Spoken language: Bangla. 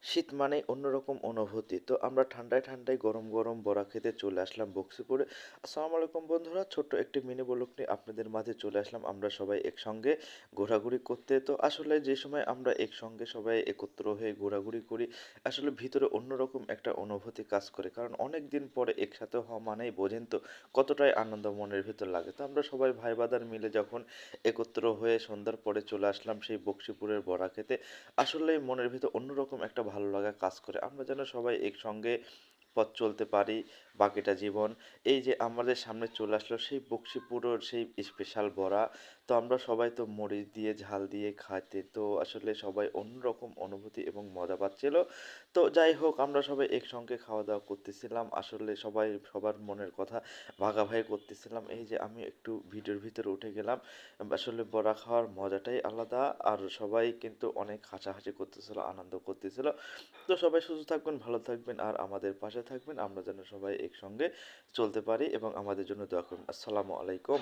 শীত মানেই অন্যরকম অনুভূতি। তো আমরা ঠান্ডায়, ঠান্ডায় গরম, গরম বড়া খেতে চলে আসলাম বক্সিপুরে। আসসালামু আলাইকুম বন্ধুরা। ছোট্ট একটি মিনি ব্লগ নিয়ে আপনাদের মাঝে চলে আসলাম। আমরা সবাই একসঙ্গে ঘোরাঘুরি করতে। তো আসলে যে সময় আমরা একসঙ্গে সবাই একত্র হয়ে ঘোরাঘুরি করি, আসলে ভিতরে অন্যরকম একটা অনুভূতি কাজ করে। কারণ অনেকদিন পরে একসাথে হওয়া মানেই বোঝেন তো কতটাই আনন্দ মনের ভিতর লাগে। তো আমরা সবাই ভাই ব্রাদার মিলে যখন একত্র হয়ে সন্ধ্যার পরে চলে আসলাম সেই বক্সিপুরের বড়া খেতে। আসলেই মনের ভিতর অন্যরকম একটা ভালো লাগা কাজ করে। আমরা যেন সবাই একসঙ্গে পথ চলতে পারি বাকিটা জীবন। এই যে আমাদের সামনে চলে আসলো সেই বক্সিপুরের সেই স্পেশাল বড়া। তো আমরা সবাই তো মরিচ দিয়ে ঝাল দিয়ে খাইতে তো আসলে সবাই অন্যরকম অনুভূতি এবং মজা পাচ্ছিল। তো যাই হোক আমরা সবাই একসঙ্গে খাওয়া দাওয়া করতেছিলাম। আসলে সবাই সবার মনের কথা ভাগাভাগি করতেছিলাম। এই যে আমি একটু ভিডিওর ভিতরে উঠে গেলাম। আসলে বড়া খাওয়ার মজাটাই আলাদা। আর সবাই কিন্তু অনেক হাসাহাসি করতেছিল, আনন্দ করতেছিল। তো সবাই সুস্থ থাকবেন, ভালো থাকবেন আর আমাদের পাশে থাকবেন। আমরা যেন সবাই একসঙ্গে চলতে পারি এবং আমাদের জন্য দোয়া করবেন। আসসালামু আলাইকুম।